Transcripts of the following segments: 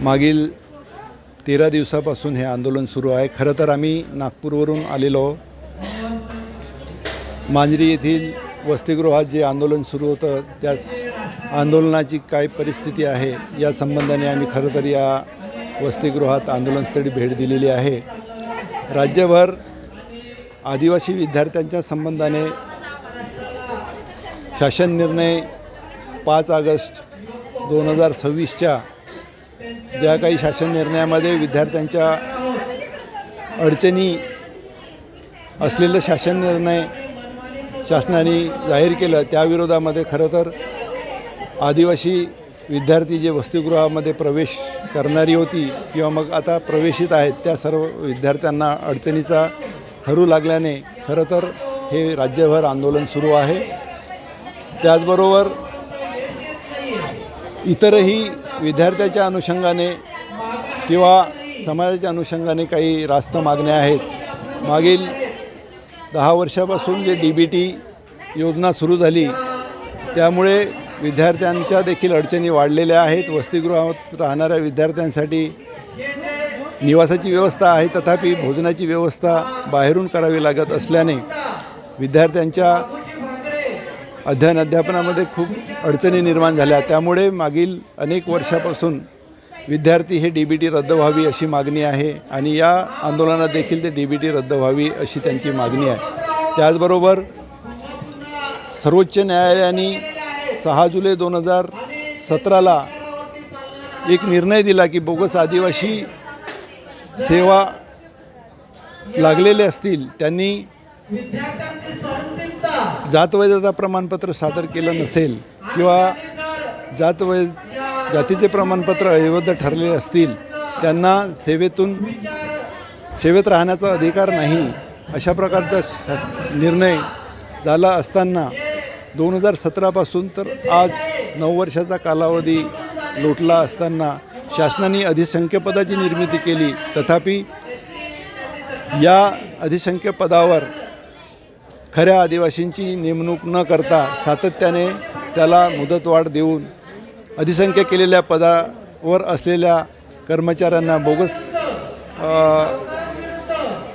मागील 13 दिवसापासून हे आंदोलन सुरू आहे। खरं तर आम्ही नागपूरवरून आलेलो मांजरी येथील वसतिगृहात जे आंदोलन सुरू होतं त्या आंदोलनाची काय परिस्थिती आहे या संबंधाने आम्ही खरं तर या वसतिगृहात आंदोलनस्थळी भेट दिलेली आहे। राज्यभर आदिवासी विद्यार्थ्यांच्या संबंधाने शासन निर्णय 5 ऑगस्ट 2026च्या ज्या काही शासन निर्णयामध्ये विद्यार्थ्यांच्या अडचणी असलेलं शासन निर्णय शासनाने जाहीर केलं त्याविरोधामध्ये खरं तर आदिवासी विद्यार्थी जे वसतिगृहामध्ये प्रवेश करणारी होती किंवा मग आता प्रवेशित आहेत त्या सर्व विद्यार्थ्यांना अडचणीचा ठरू लागल्याने खरं तर हे राज्यभर आंदोलन सुरू आहे। त्याचबरोबर इतरही विद्यार्थ्याच्या अनुषंगाने किंवा समाजाच्या अनुषंगाने काही रास्त मागण्या आहेत। मागील 10 वर्षापासून जे DBT योजना सुरू झाली त्यामुळे विद्यार्थ्यांच्या देखील अडचणी वाढलेल्या आहेत। वसतिगृहात राहणाऱ्या विद्यार्थ्यांसाठी निवासाची व्यवस्था आहे तथापि भोजनाची व्यवस्था बाहेरून करावी लागत असल्याने विद्यार्थ्यांच्या अध्यापनामध्ये खूप अडचणी निर्माण झाल्या। त्यामुळे मागील अनेक वर्षापासून विद्यार्थी हे DBT रद्द व्हावी अशी मागणी आहे आणि या आंदोलनात देखील ते DBT रद्द व्हावी अशी त्यांची मागणी आहे। त्याचबरोबर सर्वोच्च न्यायालयाने 6 जुलै 2017ला एक निर्णय दिला की बोगस आदिवासी सेवा लागलेले असतील त्यांनी जातवैधता प्रमाणपत्र सादर केलं नसेल किंवा जातीचे प्रमाणपत्र अवैध ठरले असतील त्यांना सेवेत राहण्याचा अधिकार नाही अशा प्रकारचा निर्णय झाला असताना 2017पासून तर आज 9 वर्षाचा कालावधी लोटला असताना शासनाने अधिसंख्य पदाची निर्मिती केली तथापि या अधिसंख्य पदावर खऱ्या आदिवासींची नेमणूक न करता सातत्याने त्याला मुदतवाढ देऊन अधिसंख्य केलेल्या पदावर असलेल्या कर्मचाऱ्यांना बोगस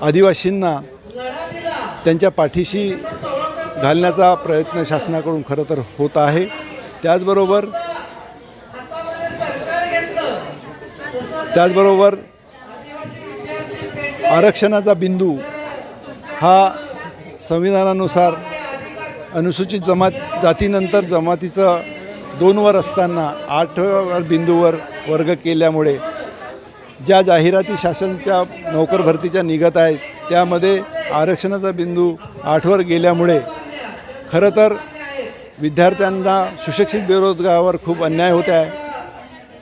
आदिवासींना त्यांच्या पाठीशी घालण्याचा प्रयत्न शासनाकडून खरं तर होत आहे। त्याचबरोबर आरक्षणाचा बिंदू हा संविधानानुसार अनुसूचित जातीनंतर जमातीचं 2 वर असताना 8 बिंदूवर वर्ग केल्यामुळे ज्या जाहिराती शासनच्या नोकर भरतीच्या निघत आहेत त्यामध्ये आरक्षणाचा बिंदू 8 वर गेल्यामुळे खरं तर विद्यार्थ्यांना सुशिक्षित बेरोजगारावर खूप अन्याय होत आहे।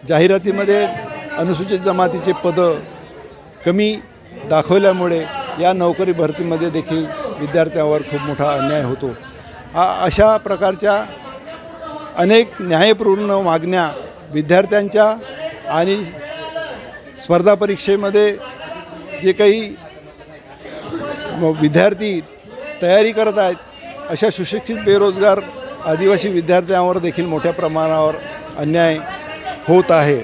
जाहिरातीमध्ये अनुसूचित जमातीचे पदं कमी दाखवल्यामुळे या नोकरी भरतीमध्ये देखील विद्यार्थ्यांवर खूप मोठा अन्याय होतो। अशा प्रकारच्या अनेक न्यायपूर्ण मागण्या विद्यार्थ्यांच्या आणि स्पर्धा परीक्षेमध्ये जे काही विद्यार्थी तयारी करत आहेत अशा सुशिक्षित बेरोजगार आदिवासी विद्यार्थ्यांवर देखील मोठ्या प्रमाणावर अन्याय होत आहे।